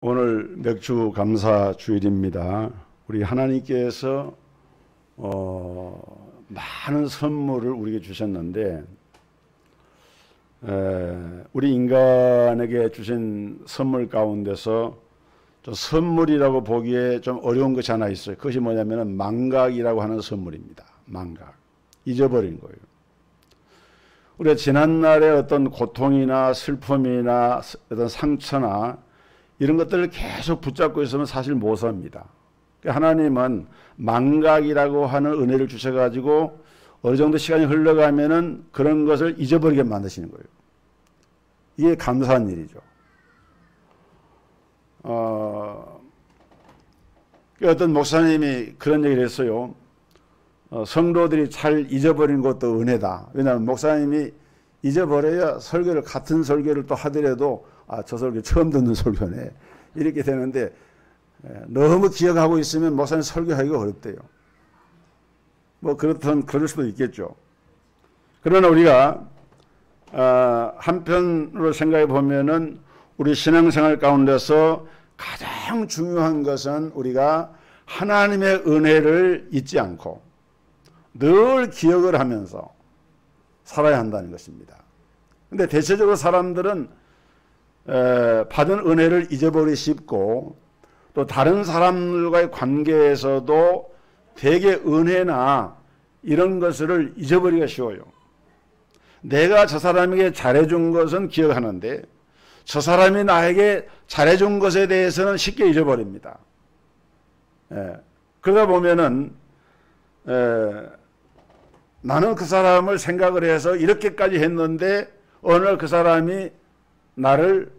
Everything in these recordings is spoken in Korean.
오늘 맥주 감사 주일입니다. 우리 하나님께서 많은 선물을 우리에게 주셨는데 우리 인간에게 주신 선물 가운데서 좀 선물이라고 보기에 좀 어려운 것이 하나 있어요. 그것이 뭐냐면 망각이라고 하는 선물입니다. 망각. 잊어버린 거예요. 우리가 지난날의 어떤 고통이나 슬픔이나 어떤 상처나 이런 것들을 계속 붙잡고 있으면 사실 못 삽니다. 하나님은 망각이라고 하는 은혜를 주셔가지고 어느 정도 시간이 흘러가면은 그런 것을 잊어버리게 만드시는 거예요. 이게 감사한 일이죠. 어떤 목사님이 그런 얘기를 했어요. 성도들이 잘 잊어버리는 것도 은혜다. 왜냐하면 목사님이 잊어버려야 설교를 같은 설교를 또 하더라도 저 설교 처음 듣는 설교네 이렇게 되는데 너무 기억하고 있으면 목사님 설교하기가 어렵대요. 뭐 그럴 수도 있겠죠. 그러나 우리가 한편으로 생각해 보면은 우리 신앙생활 가운데서 가장 중요한 것은 우리가 하나님의 은혜를 잊지 않고 늘 기억을 하면서 살아야 한다는 것입니다. 근데 대체적으로 사람들은 받은 은혜를 잊어버리기 쉽고 또 다른 사람들과의 관계에서도 되게 은혜나 이런 것을 잊어버리기가 쉬워요. 내가 저 사람에게 잘해준 것은 기억하는데 저 사람이 나에게 잘해준 것에 대해서는 쉽게 잊어버립니다. 그러다 보면은 나는 그 사람을 생각을 해서 이렇게까지 했는데 어느 날 그 사람이 나를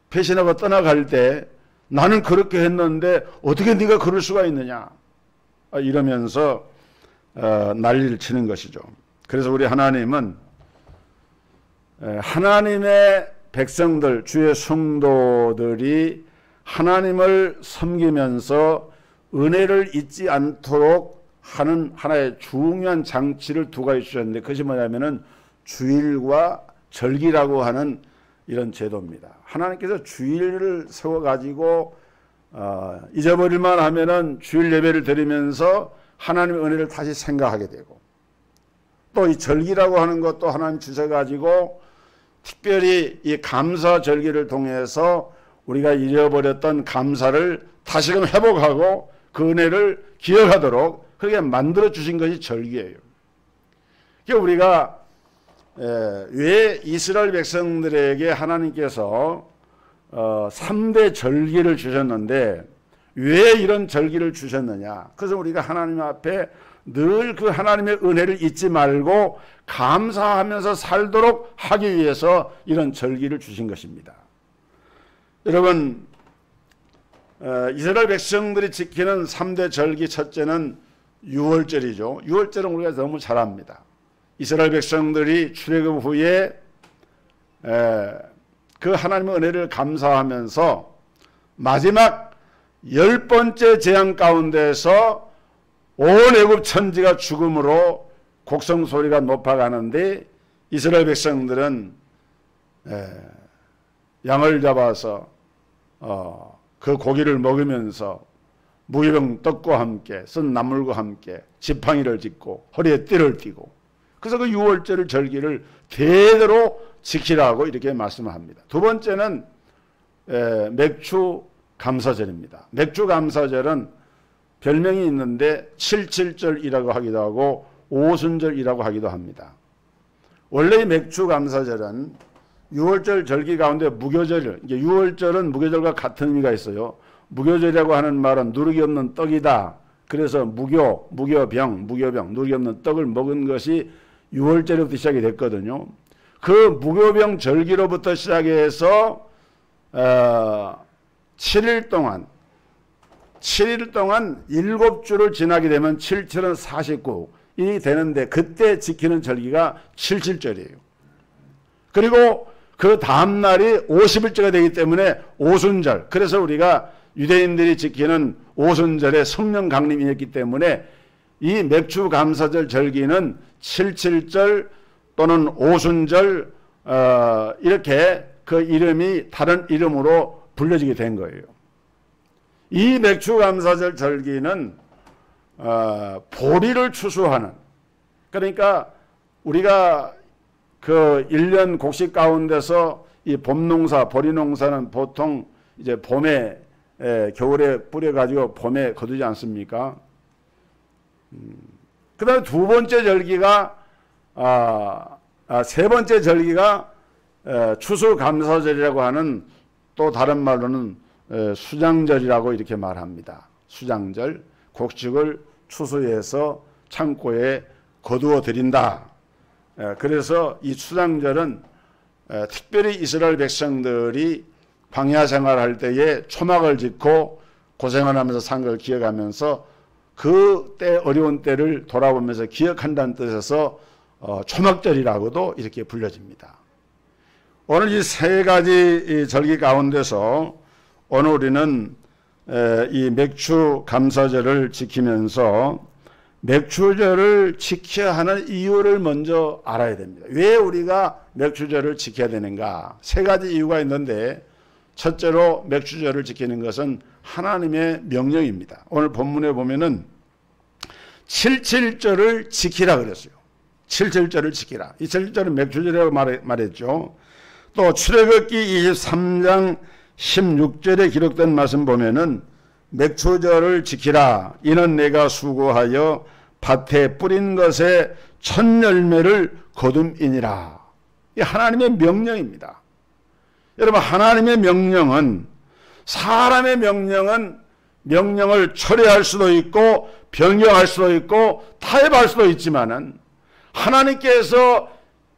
배신하고 떠나갈 때 나는 그렇게 했는데 어떻게 네가 그럴 수가 있느냐 이러면서 난리를 치는 것이죠. 그래서 우리 하나님은 하나님의 백성들, 주의 성도들이 하나님을 섬기면서 은혜를 잊지 않도록 하는 하나의 중요한 장치를 두 가지 주셨는데 그것이 뭐냐면은 주일과 절기라고 하는 이런 제도입니다. 하나님께서 주일을 세워가지고 잊어버릴만 하면은 주일 예배를 드리면서 하나님의 은혜를 다시 생각하게 되고 또 이 절기라고 하는 것도 하나님 주셔가지고 특별히 이 감사 절기를 통해서 우리가 잃어버렸던 감사를 다시금 회복하고 그 은혜를 기억하도록 그렇게 만들어 주신 것이 절기예요. 그러니까 우리가 왜 이스라엘 백성들에게 하나님께서 3대 절기를 주셨는데 왜 이런 절기를 주셨느냐? 그래서 우리가 하나님 앞에 늘 그 하나님의 은혜를 잊지 말고 감사하면서 살도록 하기 위해서 이런 절기를 주신 것입니다. 여러분, 이스라엘 백성들이 지키는 3대 절기 첫째는 유월절이죠. 유월절은 우리가 너무 잘 압니다. 이스라엘 백성들이 출애굽 후에 그 하나님의 은혜를 감사하면서 마지막 10번째 재앙 가운데서 온 애굽 천지가 죽음으로 곡성 소리가 높아가는데 이스라엘 백성들은 양을 잡아서 그 고기를 먹으면서 무교병 떡과 함께 쓴 나물과 함께 지팡이를 짚고 허리에 띠를 띠고 그래서 그 유월절 절기를 대대로 지키라고 이렇게 말씀합니다. 두 번째는 맥주 감사절입니다. 맥주 감사절은 별명이 있는데 77절이라고 하기도 하고 오순절이라고 하기도 합니다. 원래 맥주 감사절은 유월절 절기 가운데 무교절, 유월절은 무교절과 같은 의미가 있어요. 무교절이라고 하는 말은 누룩이 없는 떡이다. 그래서 무교병, 누룩이 없는 떡을 먹은 것이 유월절부터 시작이 됐거든요. 그 무교병 절기로부터 시작해서 7일 동안 7주를 지나게 되면 7, 7은 49이 되는데 그때 지키는 절기가 77절이에요. 그리고 그 다음 날이 50일째가 되기 때문에 오순절. 그래서 우리가 유대인들이 지키는 오순절에 성령 강림이었기 때문에 이 맥주 감사절 절기는 77절 또는 오순절 이렇게 그 이름이 다른 이름으로 불려지게 된 거예요. 이 맥추감사절 절기는 보리를 추수하는, 그러니까 우리가 그 1년 곡식 가운데서 이 봄농사, 보리농사는 보통 이제 봄에, 겨울에 뿌려가지고 봄에 거두지 않습니까? 그 다음에 두 번째 절기가, 세 번째 절기가 추수감사절이라고 하는, 또 다른 말로는 수장절이라고 이렇게 말합니다. 수장절, 곡식을 추수해서 창고에 거두어 드린다. 그래서 이 수장절은 특별히 이스라엘 백성들이 광야 생활할 때에 초막을 짓고 고생을 하면서 산 걸 기억하면서 그때 어려운 때를 돌아보면서 기억한다는 뜻에서 초막절이라고도 이렇게 불려집니다. 오늘 이 세 가지 절기 가운데서 오늘 우리는 이 맥추 감사절을 지키면서 맥추절을 지켜야 하는 이유를 먼저 알아야 됩니다. 왜 우리가 맥추절을 지켜야 되는가? 세 가지 이유가 있는데, 첫째로 맥추절을 지키는 것은 하나님의 명령입니다. 오늘 본문에 보면은 77절을 지키라 그랬어요. 77절을 지키라. 이 77절은 맥추절이라고 말했죠. 또 출애굽기 23장 16절에 기록된 말씀 보면은 맥추절을 지키라. 이는 내가 수고하여 밭에 뿌린 것에 첫 열매를 거둠이니라. 이 하나님의 명령입니다. 여러분, 하나님의 명령은, 사람의 명령은 명령을 철회할 수도 있고 변경할 수도 있고 타협할 수도 있지만은, 하나님께서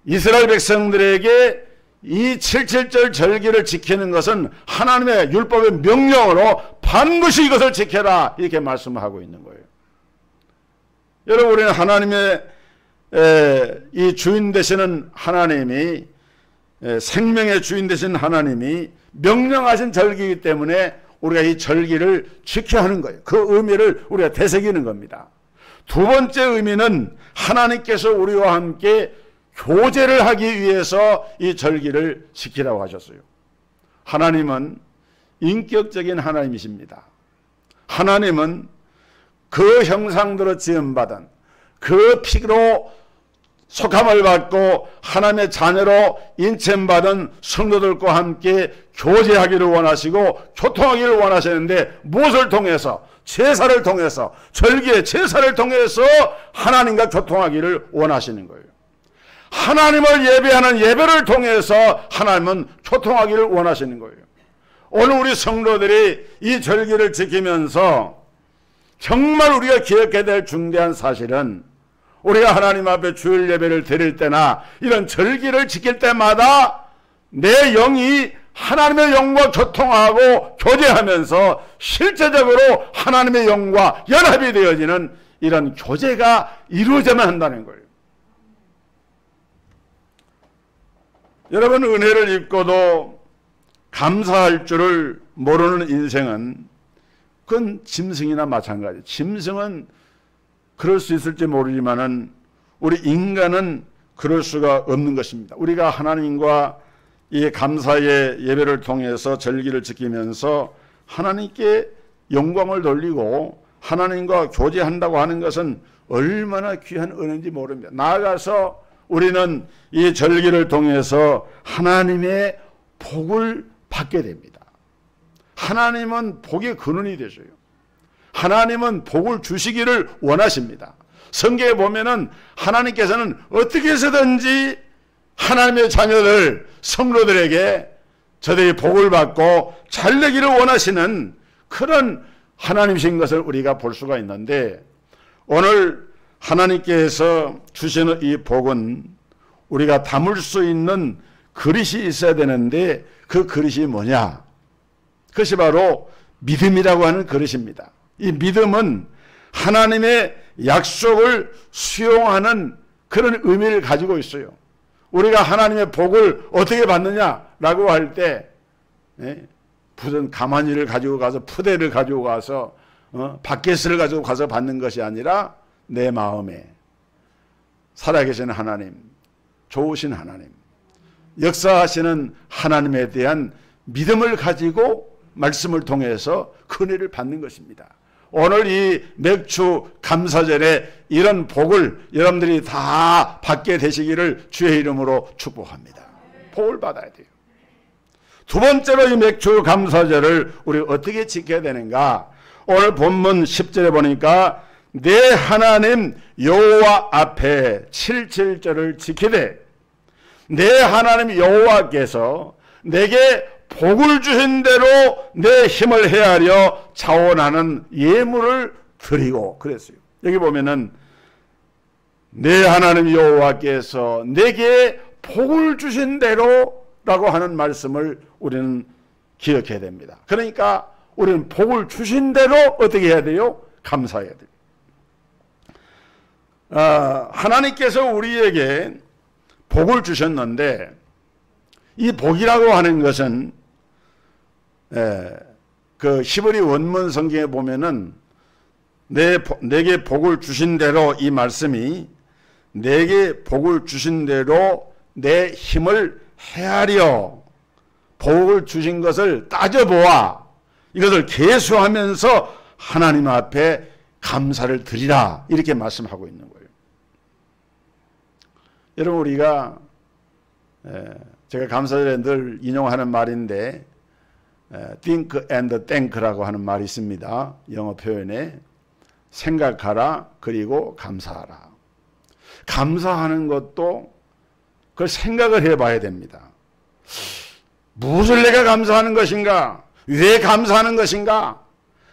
이스라엘 백성들에게 이 77절 절기를 지키는 것은 하나님의 율법의 명령으로 반드시 이것을 지켜라, 이렇게 말씀하고 있는 거예요. 여러분, 우리는 하나님의 이 주인 되시는 하나님이, 생명의 주인 되신 하나님이 명령하신 절기이기 때문에 우리가 이 절기를 지켜야 하는 거예요. 그 의미를 우리가 되새기는 겁니다. 두 번째 의미는 하나님께서 우리와 함께 교제를 하기 위해서 이 절기를 지키라고 하셨어요. 하나님은 인격적인 하나님이십니다. 하나님은 그 형상대로 지음받은 그 피로 속함을 받고 하나님의 자녀로 인챈받은 성도들과 함께 교제하기를 원하시고 교통하기를 원하시는데, 무엇을 통해서? 제사를 통해서, 절기의 제사를 통해서 하나님과 교통하기를 원하시는 거예요. 하나님을 예배하는 예배를 통해서 하나님은 교통하기를 원하시는 거예요. 오늘 우리 성도들이 이 절기를 지키면서 정말 우리가 기억해야 될 중대한 사실은, 우리가 하나님 앞에 주일 예배를 드릴 때나 이런 절기를 지킬 때마다 내 영이 하나님의 영과 교통하고 교제하면서 실제적으로 하나님의 영과 연합이 되어지는 이런 교제가 이루어져야만 한다는 거예요. 여러분, 은혜를 입고도 감사할 줄을 모르는 인생은, 그건 짐승이나 마찬가지. 짐승은 그럴 수 있을지 모르지만은 우리 인간은 그럴 수가 없는 것입니다. 우리가 하나님과 이 감사의 예배를 통해서 절기를 지키면서 하나님께 영광을 돌리고 하나님과 교제한다고 하는 것은 얼마나 귀한 은혜인지 모릅니다. 나아가서 우리는 이 절기를 통해서 하나님의 복을 받게 됩니다. 하나님은 복의 근원이 되셔요. 하나님은 복을 주시기를 원하십니다. 성경에 보면은 하나님께서는 어떻게 해서든지 하나님의 자녀들, 성도들에게 저들이 복을 받고 잘 되기를 원하시는 그런 하나님이신 것을 우리가 볼 수가 있는데, 오늘 하나님께서 주시는 이 복은 우리가 담을 수 있는 그릇이 있어야 되는데, 그 그릇이 뭐냐? 그것이 바로 믿음이라고 하는 그릇입니다. 이 믿음은 하나님의 약속을 수용하는 그런 의미를 가지고 있어요. 우리가 하나님의 복을 어떻게 받느냐라고 할 때, 무슨 가마니를 가지고 가서, 푸대를 가지고 가서, 밭개스를 가지고 가서 받는 것이 아니라 내 마음에 살아계신 하나님, 좋으신 하나님, 역사하시는 하나님에 대한 믿음을 가지고 말씀을 통해서 그 은혜를 받는 것입니다. 오늘 이 맥주 감사절에 이런 복을 여러분들이 다 받게 되시기를 주의 이름으로 축복합니다. 복을 받아야 돼요. 두 번째로 이 맥주 감사절을 우리 어떻게 지켜야 되는가? 오늘 본문 10절에 보니까 내 하나님 여호와 앞에 7절을 지키되 내 하나님 여호와께서 내게 복을 주신 대로 내 힘을 헤아려 자원하는 예물을 드리고 그랬어요. 여기 보면은 내 하나님 여호와께서 내게 복을 주신 대로 라고 하는 말씀을 우리는 기억해야 됩니다. 그러니까 우리는 복을 주신 대로 어떻게 해야 돼요? 감사해야 돼요. 하나님께서 우리에게 복을 주셨는데 이 복이라고 하는 것은 그 히브리 원문 성경에 보면은 내게 복을 주신 대로 이 말씀이 내게 복을 주신 대로 내 힘을 헤아려 복을 주신 것을 따져보아 이것을 계수하면서 하나님 앞에 감사를 드리라 이렇게 말씀하고 있는 거예요. 여러분 우리가 제가 감사절에 늘 인용하는 말인데 think and thank라고 하는 말이 있습니다. 영어 표현에 생각하라 그리고 감사하라. 감사하는 것도 그걸 생각을 해봐야 됩니다. 무엇을 내가 감사하는 것인가? 왜 감사하는 것인가?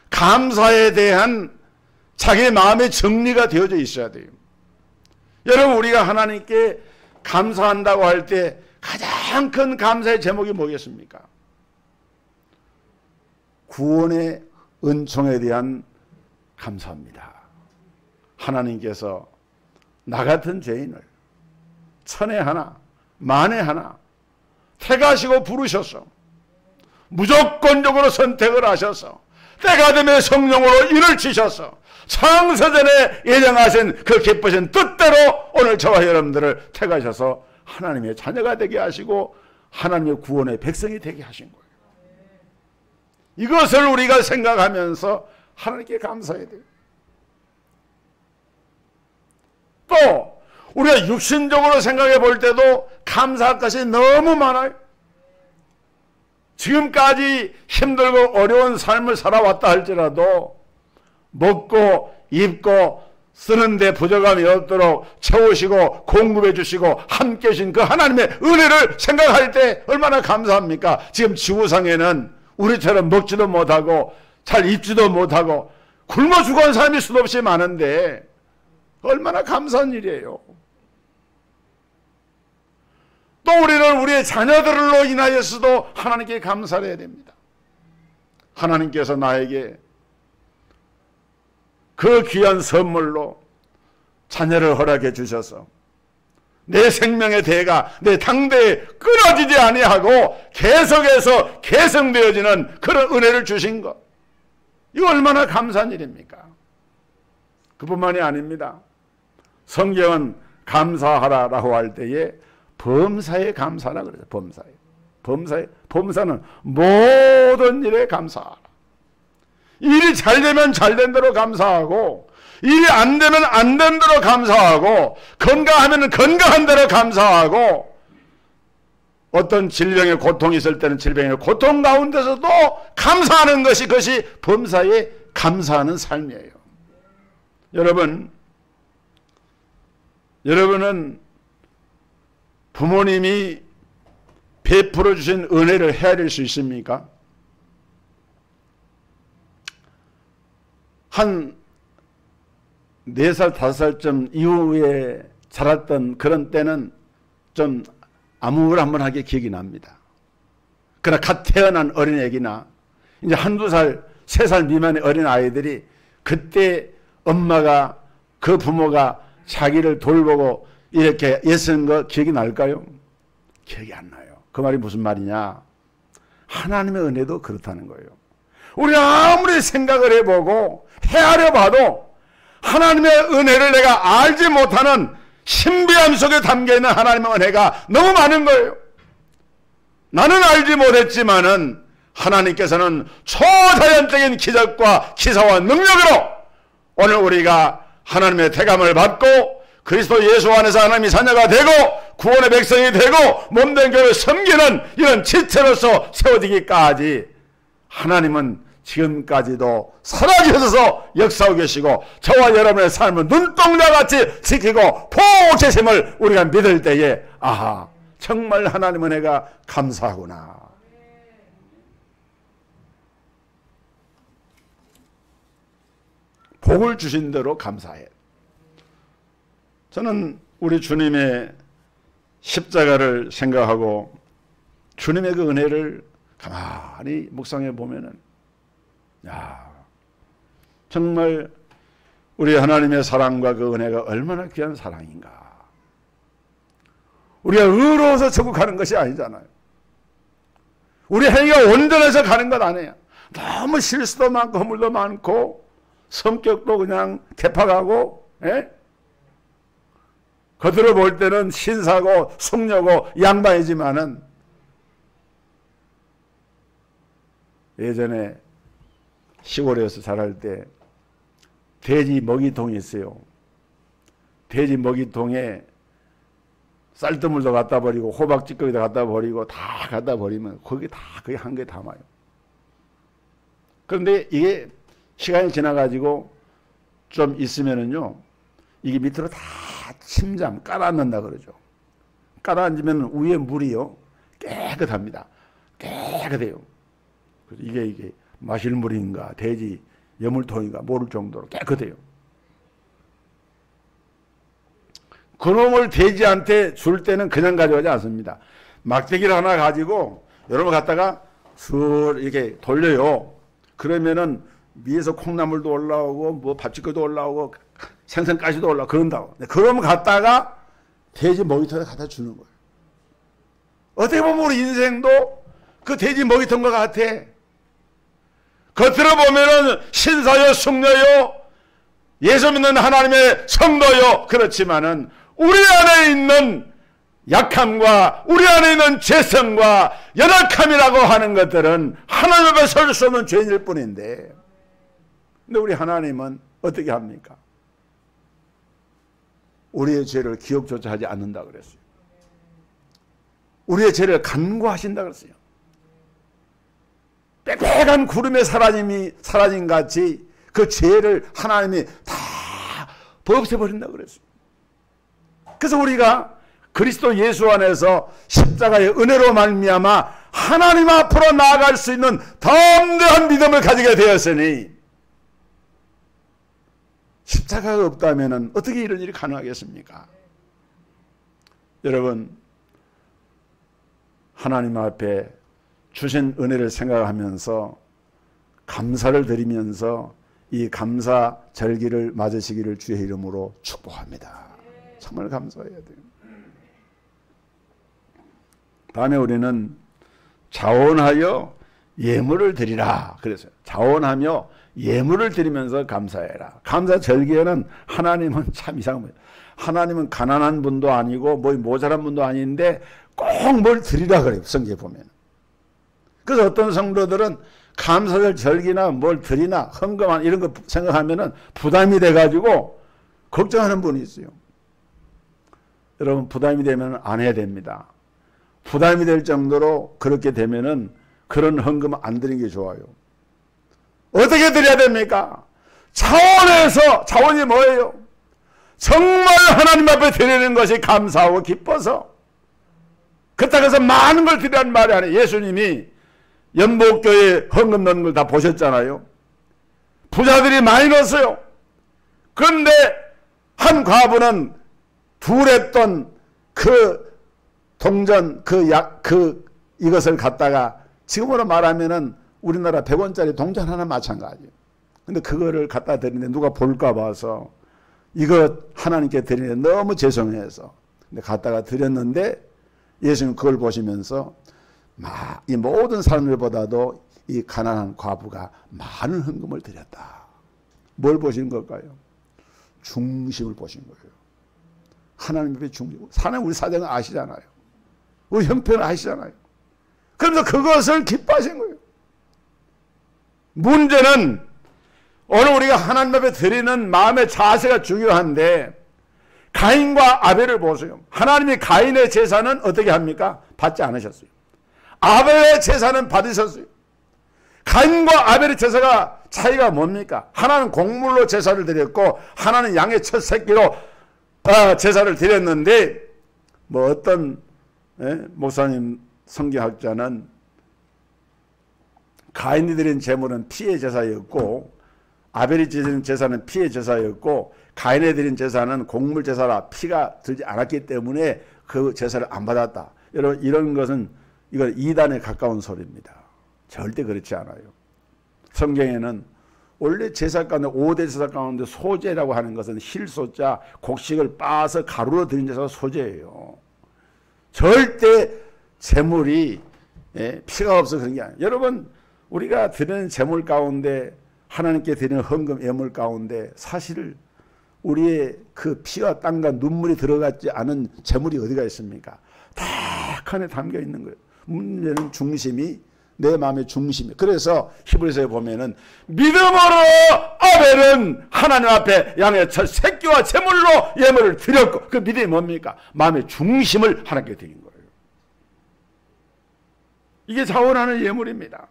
감사에 대한 자기의 마음의 정리가 되어져 있어야 돼요. 여러분 우리가 하나님께 감사한다고 할 때 가장 큰 감사의 제목이 뭐겠습니까? 구원의 은총에 대한 감사입니다. 하나님께서 나 같은 죄인을 천에 하나 만에 하나 택하시고 부르셔서 무조건적으로 선택을 하셔서 때가 되면 성령으로 일을 치셔서 창세전에 예정하신 그 기쁘신 뜻대로 오늘 저와 여러분들을 택하셔서 하나님의 자녀가 되게 하시고 하나님의 구원의 백성이 되게 하신 거예요. 이것을 우리가 생각하면서 하나님께 감사해야 돼요. 또 우리가 육신적으로 생각해 볼 때도 감사할 것이 너무 많아요. 지금까지 힘들고 어려운 삶을 살아왔다 할지라도 먹고 입고 쓰는데 부족함이 없도록 채우시고 공급해 주시고 함께 하신 그 하나님의 은혜를 생각할 때 얼마나 감사합니까? 지금 지구상에는 우리처럼 먹지도 못하고 잘 입지도 못하고 굶어 죽어간 사람이 수도 없이 많은데 얼마나 감사한 일이에요. 또 우리는 우리의 자녀들로 인하여서도 하나님께 감사를 해야 됩니다. 하나님께서 나에게 그 귀한 선물로 자녀를 허락해 주셔서 내 생명의 대가 내 당대에 끊어지지 아니하고 계속해서 개성되어지는 그런 은혜를 주신 것, 이거 얼마나 감사한 일입니까? 그뿐만이 아닙니다. 성경은 감사하라라고 할 때에 범사에 감사라 그래요. 범사는 모든 일에 감사하라. 일이 잘 되면 잘 된 대로 감사하고, 일이 안 되면 안 된 대로 감사하고, 건강하면 건강한 대로 감사하고, 어떤 질병의 고통이 있을 때는 질병의 고통 가운데서도 감사하는 것이, 그것이 범사에 감사하는 삶이에요. 여러분은 부모님이 베풀어 주신 은혜를 헤아릴 수 있습니까? 한 4살, 5살쯤 이후에 자랐던 그런 때는 좀 암울함울하게 기억이 납니다. 그러나 갓 태어난 어린애기나 이제 1~2살, 3살 미만의 어린아이들이 그때 엄마가, 그 부모가 자기를 돌보고 이렇게 애쓰는 거 기억이 날까요? 기억이 안 나요. 그 말이 무슨 말이냐? 하나님의 은혜도 그렇다는 거예요. 우리 아무리 생각을 해보고 헤아려 봐도 하나님의 은혜를 내가 알지 못하는 신비함 속에 담겨있는 하나님의 은혜가 너무 많은 거예요. 나는 알지 못했지만은 하나님께서는 초자연적인 기적과 기사와 능력으로 오늘 우리가 하나님의 대감을 받고 그리스도 예수 안에서 하나님의 자녀가 되고 구원의 백성이 되고 몸된 교회를 섬기는 이런 지체로서 세워지기까지 하나님은 지금까지도 살아계셔서 역사하고 계시고 저와 여러분의 삶을 눈동자같이 지키고 보호하심을 우리가 믿을 때에 아하, 정말 하나님 은혜가 감사하구나. 복을 주신 대로 감사해. 저는 우리 주님의 십자가를 생각하고 주님의 그 은혜를 가만히 묵상해 보면은 야, 정말 우리 하나님의 사랑과 그 은혜가 얼마나 귀한 사랑인가. 우리가 의로워서 천국하는 것이 아니잖아요. 우리 행위가 온전해서 가는 것 아니에요. 너무 실수도 많고 허물도 많고 성격도 그냥 개팍하고, 예? 겉으로 볼 때는 신사고 숙녀고 양반이지만은 예전에 시골에서 자랄 때 돼지 먹이통이 있어요. 돼지 먹이통에 쌀뜨물도 갖다 버리고 호박 찌꺼기도 갖다 버리고 다 갖다 버리면 거기 다 거의 한 개 담아요. 그런데 이게 시간이 지나가지고 좀 있으면은요, 이게 밑으로 다 침잠 깔아앉는다 그러죠. 깔아앉으면 위에 물이요 깨끗합니다. 깨끗해요. 그래서 이게 마실 물인가 돼지 여물통인가 모를 정도로 깨끗해요. 그놈을 돼지한테 줄 때는 그냥 가져가지 않습니다. 막대기를 하나 가지고 여러분 갖다가 술 이렇게 돌려요. 그러면은 위에서 콩나물도 올라오고 뭐 밥짓거리도 올라오고 생선가시도 올라오고 그런다고. 그러면 갖다가 돼지 먹이통에 갖다 주는 거예요. 어떻게 보면 우리 인생도 그 돼지 먹이통과 같아. 겉으로 보면은 신사요 숙녀요 예수 믿는 하나님의 성도요. 그렇지만은 우리 안에 있는 약함과 우리 안에 있는 죄성과 연약함이라고 하는 것들은 하나님 앞에 설 수 없는 죄인일 뿐인데, 근데 우리 하나님은 어떻게 합니까? 우리의 죄를 기억조차 하지 않는다 그랬어요. 우리의 죄를 간구하신다 그랬어요. 빽빽한 구름에 사라진 같이 그 죄를 하나님이 다 없애버린다 그랬어요. 그래서 우리가 그리스도 예수 안에서 십자가의 은혜로 말미암아 하나님 앞으로 나아갈 수 있는 담대한 믿음을 가지게 되었으니, 십자가가 없다면 어떻게 이런 일이 가능하겠습니까? 여러분, 하나님 앞에 주신 은혜를 생각하면서 감사를 드리면서 이 감사 절기를 맞으시기를 주의 이름으로 축복합니다. 정말 감사해야 돼요. 다음에 우리는 자원하여 예물을 드리라 그랬어요. 자원하며 예물을 드리면서 감사해라. 감사 절기에는 하나님은 참 이상한 거예요. 하나님은 가난한 분도 아니고 뭐 모자란 분도 아닌데 꼭 뭘 드리라 그래요. 성경에 보면. 그래서 어떤 성도들은 감사절 절기나 뭘 드리나 헌금한 이런 거 생각하면은 부담이 돼가지고 걱정하는 분이 있어요. 여러분, 부담이 되면 안 해야 됩니다. 부담이 될 정도로 그렇게 되면은 그런 헌금 안 드리는 게 좋아요. 어떻게 드려야 됩니까? 자원이 뭐예요? 정말 하나님 앞에 드리는 것이 감사하고 기뻐서, 그렇다고 해서 많은 걸 드리라는 말이 아니에요. 예수님이 연복교회 헌금 넣는 걸 다 보셨잖아요. 부자들이 많이 넣었어요. 그런데 한 과부는 둘했던 그 동전, 이것을 갖다가 지금으로 말하면은 우리나라 100원짜리 동전 하나 마찬가지예요. 근데 그거를 갖다 드리는데 누가 볼까 봐서 이거 하나님께 드리는데 너무 죄송해서 근데 갖다가 드렸는데 예수님 그걸 보시면서 이 모든 사람들보다도 이 가난한 과부가 많은 헌금을 드렸다. 뭘 보시는 걸까요? 중심을 보신 거예요. 하나님 앞에 중심. 하나님 우리 사정은 아시잖아요. 우리 형편을 아시잖아요. 그러면서 그것을 기뻐하신 거예요. 문제는 오늘 우리가 하나님 앞에 드리는 마음의 자세가 중요한데, 가인과 아벨을 보세요. 하나님이 가인의 제사는 어떻게 합니까? 받지 않으셨어요. 아벨의 제사는 받으셨어요. 가인과 아벨의 제사가 차이가 뭡니까? 하나는 곡물로 제사를 드렸고 하나는 양의 첫 새끼로 제사를 드렸는데, 뭐 어떤 목사님 성경학자는 가인이 드린 제물은 피의 제사였고 아벨이 드린 제사는 피의 제사였고 가인이 드린 제사는 곡물 제사라 피가 들지 않았기 때문에 그 제사를 안 받았다. 이런 것은 이건 이단에 가까운 소리입니다. 절대 그렇지 않아요. 성경에는 원래 제사 가운데 5대 제사 가운데 소제라고 하는 것은 힐소자 곡식을 빻아서 가루로 드린 제사가 소제예요. 절대 제물이 피가 없어 그런 게 아니에요. 여러분, 우리가 드리는 제물 가운데 하나님께 드리는 헌금 예물 가운데 사실 우리의 그 피와 땀과 눈물이 들어갔지 않은 제물이 어디가 있습니까? 다 그 안에 담겨 있는 거예요. 문제는 중심이 내 마음의 중심이. 그래서 히브리서에 보면은 믿음으로 아벨은 하나님 앞에 양의 첫 새끼와 제물로 예물을 드렸고, 그 믿음이 뭡니까? 마음의 중심을 하나님께 드린 거예요. 이게 자원하는 예물입니다.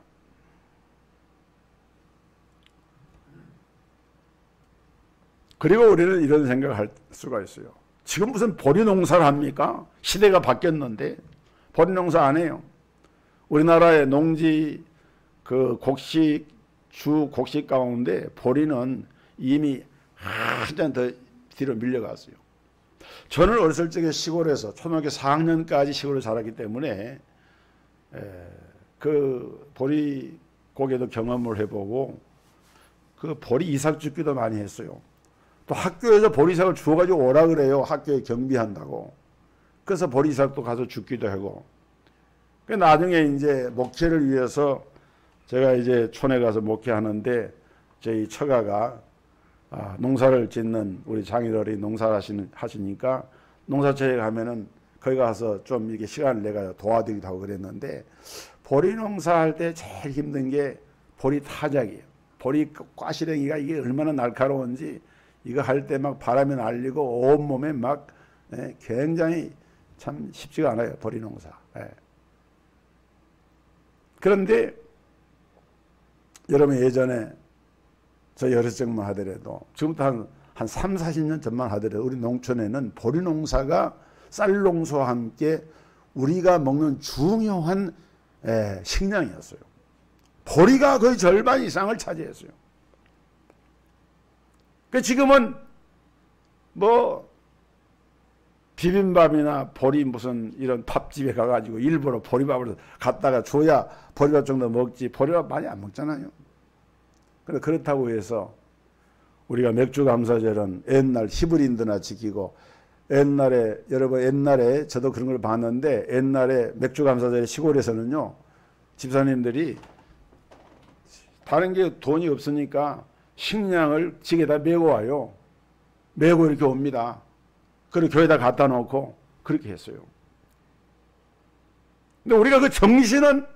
그리고 우리는 이런 생각을 할 수가 있어요. 지금 무슨 보리 농사를 합니까? 시대가 바뀌었는데 보리 농사 안 해요. 우리나라의 농지 그 주 곡식 가운데 보리는 이미 한참 더 뒤로 밀려갔어요. 저는 어렸을 적에 시골에서 초등학교 4학년까지 시골에 자랐기 때문에 그 보리 고개도 경험을 해보고 그 보리 이삭 줍기도 많이 했어요. 또 학교에서 보리삭을 주워가지고 오라 그래요. 학교에 경비한다고. 그래서 보리삭도 가서 줍기도 하고. 나중에 이제 목회를 위해서 제가 이제 촌에 가서 목회하는데 저희 처가가 농사를 짓는 우리 장인어른이 농사를 하시니까 농사처에 가면은 거기 가서 좀 이렇게 시간을 내가 도와드리기도 하고 그랬는데, 보리 농사할 때 제일 힘든 게 보리 타작이에요. 보리 꽈시랭이가 이게 얼마나 날카로운지 이거 할 때 막 바람이 날리고 온몸에 막 굉장히 참 쉽지가 않아요. 보리 농사. 그런데 여러분, 예전에 저 여러 적만 하더라도 지금부터 한 3, 40년 전만 하더라도 우리 농촌에는 보리 농사가 쌀 농사와 함께 우리가 먹는 중요한 식량이었어요. 보리가 거의 절반 이상을 차지했어요. 지금은 뭐 비빔밥이나 보리 무슨 이런 밥집에 가가지고 일부러 보리밥을 갖다가 줘야 보리밥 정도 먹지, 보리밥 많이 안 먹잖아요. 그런데 그렇다고 해서 우리가 맥주감사절은 옛날 히브리인들나 지키고, 여러분 옛날에 저도 그런 걸 봤는데, 옛날에 맥주감사절 시골에서는요, 집사님들이 다른 게 돈이 없으니까 식량을 지게다 메고 와요. 메고 이렇게 옵니다. 그리고 교회에다 갖다 놓고 그렇게 했어요. 근데 우리가 그 정신은,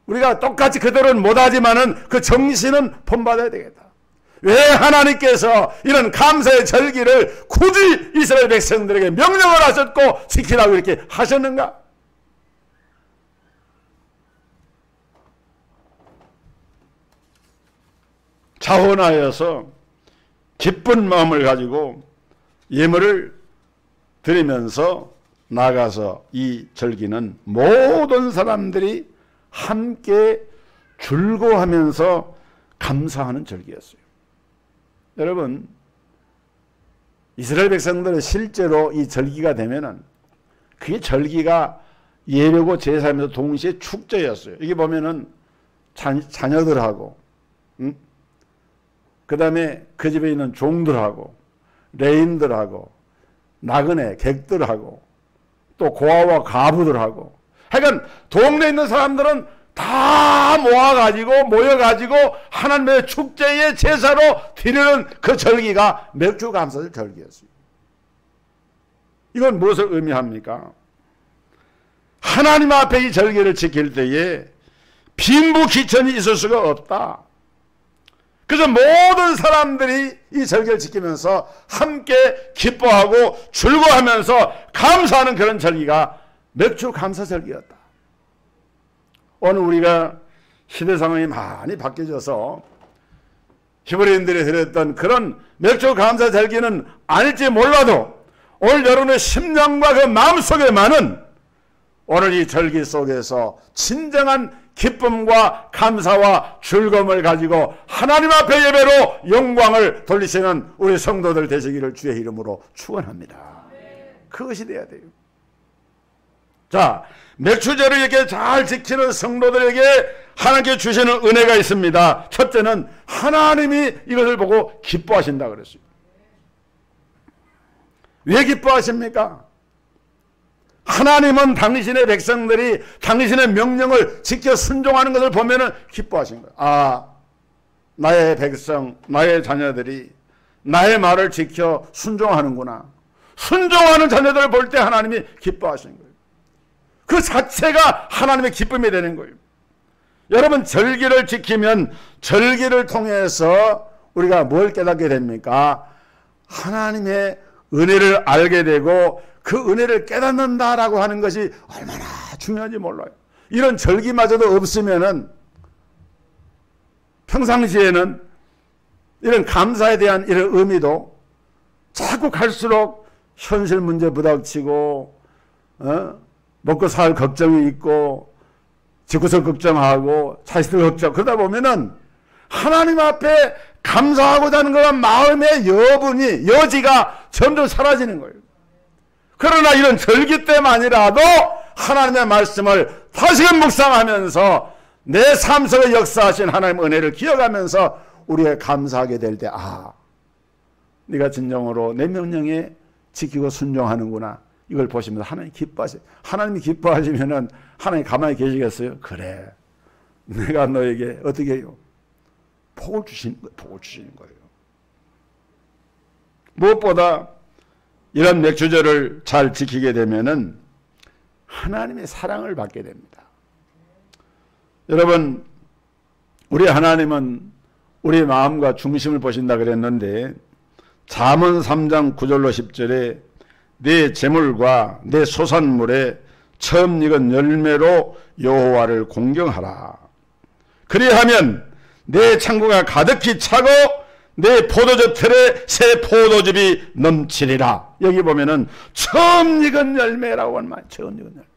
우리가 똑같이 그대로는 못하지만은 그 정신은 본받아야 되겠다. 왜 하나님께서 이런 감사의 절기를 굳이 이스라엘 백성들에게 명령을 하셨고 지키라고 이렇게 하셨는가? 자원하여서 기쁜 마음을 가지고 예물을 드리면서 나가서 이 절기는 모든 사람들이 함께 즐거워하면서 감사하는 절기였어요. 여러분, 이스라엘 백성들은 실제로 이 절기가 되면은 그게 절기가 예배고 제사하면서 동시에 축제였어요. 이게 보면은 자녀들하고, 그 다음에 그 집에 있는 종들하고, 레인들하고, 나그네, 객들하고, 또 고아와 가부들하고, 하여간 동네에 있는 사람들은 다 모여가지고 하나님의 축제의 제사로 드리는 그 절기가 맥주감사절 절기였어요. 이건 무엇을 의미합니까? 하나님 앞에 이 절기를 지킬 때에 빈부귀천이 있을 수가 없다. 그래서 모든 사람들이 이 절기를 지키면서 함께 기뻐하고 즐거워하면서 감사하는 그런 절기가 맥주 감사 절기였다. 오늘 우리가 시대 상황이 많이 바뀌어져서 히브리인들이 드렸던 그런 맥주 감사 절기는 아닐지 몰라도 오늘 여러분의 심령과 그 마음속에만은 오늘 이 절기 속에서 진정한 기쁨과 감사와 즐거움을 가지고 하나님 앞에 예배로 영광을 돌리시는 우리 성도들 되시기를 주의 이름으로 축원합니다. 그것이 돼야 돼요. 자, 맥주제를 이렇게 잘 지키는 성도들에게 하나님께 주시는 은혜가 있습니다. 첫째는 하나님이 이것을 보고 기뻐하신다 그랬어요. 왜 기뻐하십니까? 하나님은 당신의 백성들이 당신의 명령을 지켜 순종하는 것을 보면 기뻐하신 거예요. 아, 나의 백성, 나의 자녀들이 나의 말을 지켜 순종하는구나. 순종하는 자녀들을 볼 때 하나님이 기뻐하신 거예요. 그 자체가 하나님의 기쁨이 되는 거예요. 여러분, 절기를 지키면 절기를 통해서 우리가 뭘 깨닫게 됩니까? 하나님의 은혜를 알게 되고 그 은혜를 깨닫는다라고 하는 것이 얼마나 중요한지 몰라요. 이런 절기마저도 없으면은 평상시에는 이런 감사에 대한 이런 의미도 자꾸 갈수록 현실 문제 부닥치고 먹고 살 걱정이 있고 집구석 걱정하고 자식들 걱정 그러다 보면은 하나님 앞에 감사하고자 하는 그런 마음의 여지가 점점 사라지는 거예요. 그러나 이런 절기 때만이라도 하나님의 말씀을 다시금 묵상하면서 내 삶 속에 역사하신 하나님의 은혜를 기억하면서 우리가 감사하게 될 때, 아, 네가 진정으로 내 명령에 지키고 순종하는구나. 이걸 보시면서 하나님 기뻐하시. 하나님이 기뻐하시면은 하나님 가만히 계시겠어요? 그래, 내가 너에게 어떻게 해요? 복을 주시는 거예요. 복을 주시는 거예요. 무엇보다 이런 맥주절을 잘 지키게 되면은 하나님의 사랑을 받게 됩니다. 여러분, 우리 하나님은 우리의 마음과 중심을 보신다 그랬는데 잠언 3장 9절로 10절에 내 재물과 내 소산물에 처음 익은 열매로 여호와를 공경하라. 그리하면 내 창고가 가득히 차고 내 포도즙 틀에 새 포도즙이 넘치리라. 여기 보면은 처음 익은 열매라고 하는 말, 처음 익은 열매.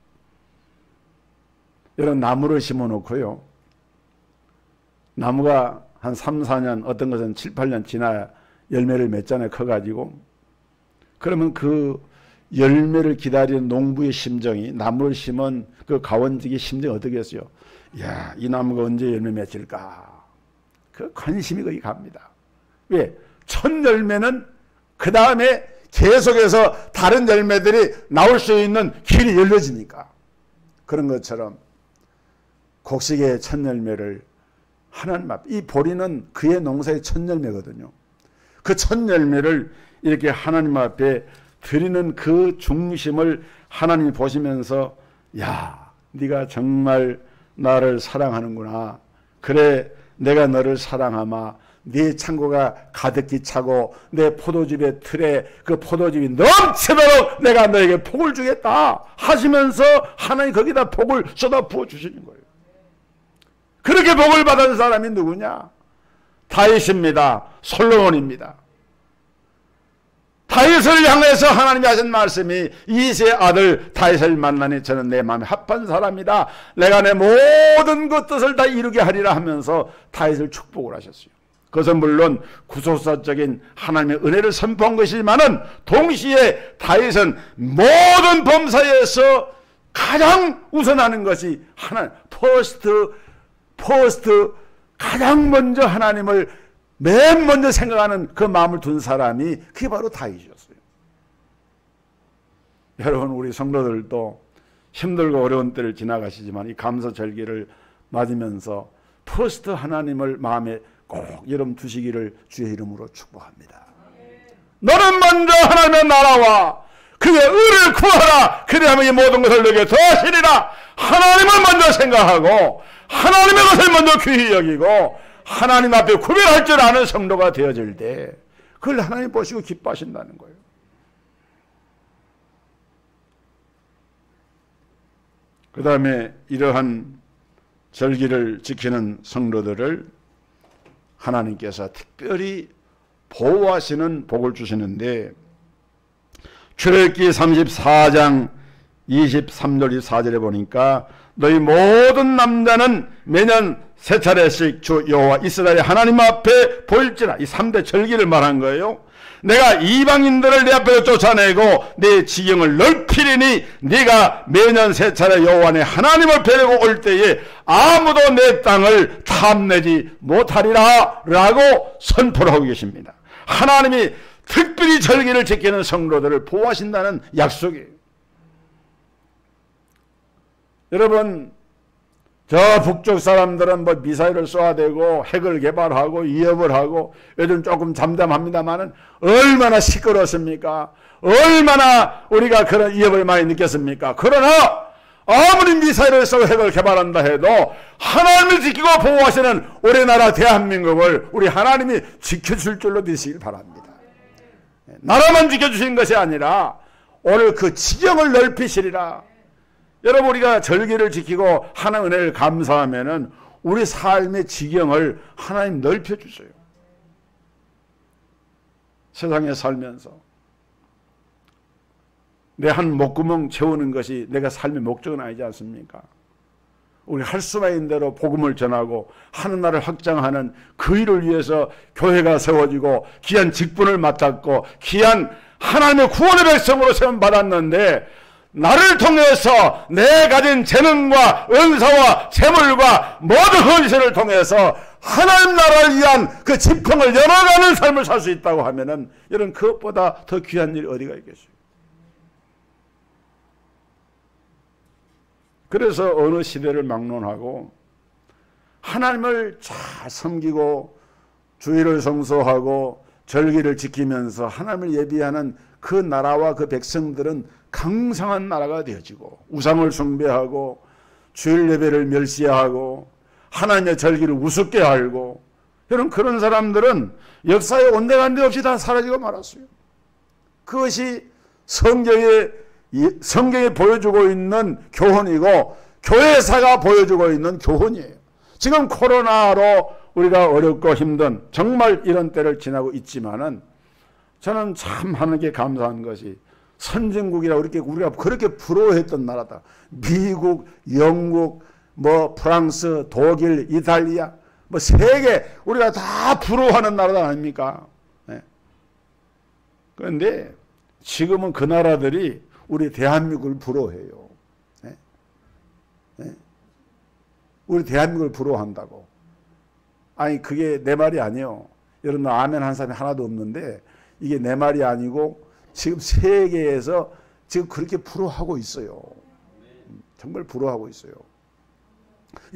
여러분, 나무를 심어 놓고요. 나무가 한 3, 4년, 어떤 것은 7, 8년 지나야 열매를 맺잖아요. 커가지고. 그러면 그 열매를 기다리는 농부의 심정이, 나무를 심은 그 가원직의 심정이 어떻겠어요? 야, 이 나무가 언제 열매 맺힐까? 그 관심이 거기 갑니다. 왜? 첫 열매는 그 다음에 계속해서 다른 열매들이 나올 수 있는 길이 열려지니까. 그런 것처럼 곡식의 첫 열매를 하나님 앞, 이 보리는 그의 농사의 첫 열매거든요. 그 첫 열매를 이렇게 하나님 앞에 드리는 그 중심을 하나님이 보시면서, 야, 네가 정말 나를 사랑하는구나. 그래, 내가 너를 사랑하마. 네 창고가 가득히 차고 내 포도즙의 틀에 그 포도즙이 넘치도록 내가 너에게 복을 주겠다 하시면서 하나님 거기다 복을 쏟아 부어 주시는 거예요. 그렇게 복을 받은 사람이 누구냐? 다윗입니다. 솔로몬입니다. 다윗을 향해서 하나님이 하신 말씀이 이새의 아들 다윗을 만나니 저는 내 마음에 합한 사람이다. 내가 내 모든 그 뜻을 다 이루게 하리라 하면서 다윗을 축복을 하셨어요. 그것은 물론 구속사적인 하나님의 은혜를 선포한 것이지만은 동시에 다윗은 모든 범사에서 가장 우선하는 것이 하나님, 퍼스트 가장 먼저 하나님을 맨 먼저 생각하는 그 마음을 둔 사람이 그게 바로 다윗이었어요. 여러분, 우리 성도들도 힘들고 어려운 때를 지나가시지만 이 감사절기를 맞으면서 퍼스트 하나님을 마음에 꼭 여러분 두시기를 주의 이름으로 축복합니다. 너는 먼저 하나님의 나라와 그의 의를 구하라. 그리하면 이 모든 것을 너에게 더하시리라. 하나님을 먼저 생각하고 하나님의 것을 먼저 귀히 여기고 하나님 앞에 구별할 줄 아는 성도가 되어질 때 그걸 하나님 보시고 기뻐하신다는 거예요. 그 다음에 이러한 절기를 지키는 성도들을 하나님께서 특별히 보호하시는 복을 주시는데, 출애굽기 34장 23절 24절에 보니까 너희 모든 남자는 매년 세 차례씩 주 여호와 이스라엘 하나님 앞에 보일지라. 이 3대 절기를 말한 거예요. 내가 이방인들을 내 앞에서 쫓아내고 내 지경을 넓히리니 네가 매년 세 차례 여호와 내 하나님을 뵈려고 올 때에 아무도 내 땅을 탐내지 못하리라 라고 선포를 하고 계십니다. 하나님이 특별히 절기를 지키는 성도들을 보호하신다는 약속이에요. 여러분, 저 북쪽 사람들은 뭐 미사일을 쏘아대고 핵을 개발하고 위협을 하고 요즘 조금 잠잠합니다만은 얼마나 시끄럽습니까? 얼마나 우리가 그런 위협을 많이 느꼈습니까? 그러나 아무리 미사일을 쏘고 핵을 개발한다 해도 하나님을 지키고 보호하시는 우리나라 대한민국을 우리 하나님이 지켜줄 줄로 믿으시길 바랍니다. 나라만 지켜주신 것이 아니라 오늘 그 지경을 넓히시리라. 여러분, 우리가 절기를 지키고 하나님 은혜를 감사하면은 우리 삶의 지경을 하나님 넓혀주세요. 세상에 살면서 내 한 목구멍 채우는 것이 내가 삶의 목적은 아니지 않습니까? 우리 할 수만 있는 대로 복음을 전하고 하는 나라를 확장하는 그 일을 위해서 교회가 세워지고 귀한 직분을 맡았고 귀한 하나님의 구원의 백성으로 세움 받았는데, 나를 통해서 내 가진 재능과 은사와 재물과 모든 헌신을 통해서 하나님 나라를 위한 그 지평을 열어가는 삶을 살 수 있다고 하면은 여러분, 그것보다 더 귀한 일이 어디가 있겠어요? 그래서 어느 시대를 막론하고 하나님을 잘 섬기고 주의를 성소하고 절기를 지키면서 하나님을 예비하는 그 나라와 그 백성들은 강성한 나라가 되어지고 우상을 숭배하고 주일 예배를 멸시하고 하나님의 절기를 우습게 알고, 여러분, 그런 사람들은 역사에 온데간데 없이 다 사라지고 말았어요. 그것이 성경이 보여주고 있는 교훈이고 교회사가 보여주고 있는 교훈이에요. 지금 코로나로 우리가 어렵고 힘든 정말 이런 때를 지나고 있지만은 저는 참 하나님께 감사한 것이 선진국이라 우리가 그렇게 부러워했던 나라다. 미국, 영국, 뭐 프랑스, 독일, 이탈리아, 뭐 세계 우리가 다 부러워하는 나라다 아닙니까? 네. 그런데 지금은 그 나라들이 우리 대한민국을 부러워해요. 네. 네. 우리 대한민국을 부러워한다고. 아니, 그게 내 말이 아니에요. 여러분, 아멘 한 사람이 하나도 없는데 이게 내 말이 아니고 지금 세계에서 지금 그렇게 부러워하고 있어요. 정말 부러워하고 있어요.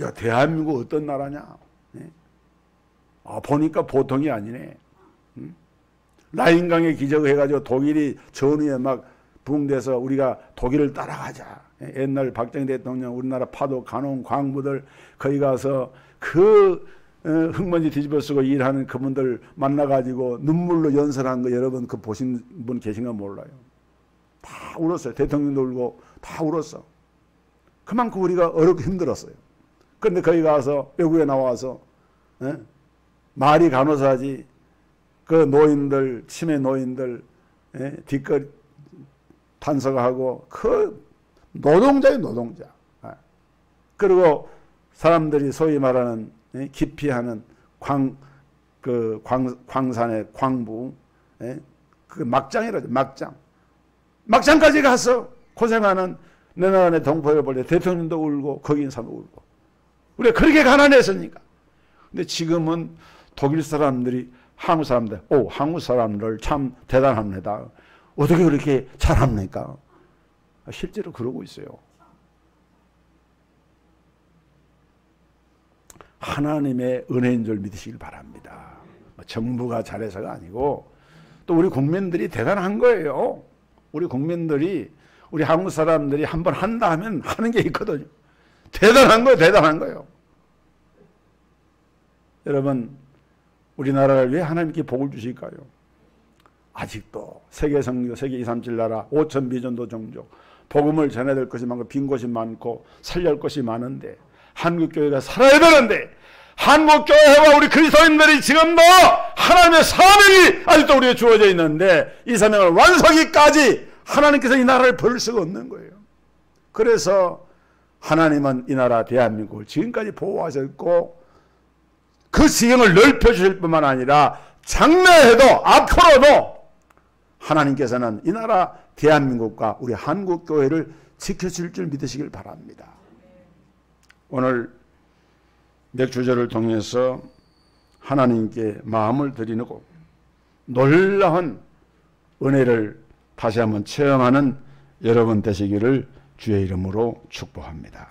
야, 대한민국 어떤 나라냐? 네? 보니까 보통이 아니네. 라인강의 기적을 해가지고 독일이 전후에 막 부흥돼서 우리가 독일을 따라가자. 옛날 박정희 대통령 우리나라 파도 간홍 광부들 거기 가서 그 흙먼지 뒤집어 쓰고 일하는 그분들 만나가지고 눈물로 연설한 거 여러분 그 보신 분 계신가 몰라요. 다 울었어요. 대통령도 울고 다 울었어. 그만큼 우리가 어렵고 힘들었어요. 그런데 거기 가서 외국에 나와서 말이 간호사지 그 노인들, 치매 노인들 뒷거리 탄석하고 그 노동자예요, 노동자. 그리고 사람들이 소위 말하는 기피하는 광산의 광부, 그 막장이라죠, 막장. 막장까지 가서 고생하는 내 나라의 동포를 볼 때 대통령도 울고 거기 있는 사람도 울고. 우리가 그렇게 가난했으니까. 근데 지금은 독일 사람들이 한국 사람들, 한국 사람들 참 대단합니다. 어떻게 그렇게 잘합니까? 실제로 그러고 있어요. 하나님의 은혜인 줄 믿으시길 바랍니다. 정부가 잘해서가 아니고 또 우리 국민들이 대단한 거예요. 우리 국민들이, 우리 한국 사람들이 한번 한다 하면 하는 게 있거든요. 대단한 거예요. 대단한 거예요. 여러분, 우리나라를 왜 하나님께 복을 주실까요? 아직도 세계 성교, 세계 237 나라, 5천 비전도 종족, 복음을 전해야 될 것이 많고 빈 곳이 많고 살려야 할 것이 많은데 한국교회가 살아야 되는데 한국교회와 우리 그리스도인들이 지금도 하나님의 사명이 아직도 우리에게 주어져 있는데 이 사명을 완성하기까지 하나님께서 이 나라를 버릴 수가 없는 거예요. 그래서 하나님은 이 나라 대한민국을 지금까지 보호하셨고 그 지경을 넓혀주실 뿐만 아니라 장래에도 앞으로도 하나님께서는 이 나라 대한민국과 우리 한국교회를 지켜줄 줄 믿으시길 바랍니다. 오늘 맥주절을 통해서 하나님께 마음을 드리고 놀라운 은혜를 다시 한번 체험하는 여러분 되시기를 주의 이름으로 축복합니다.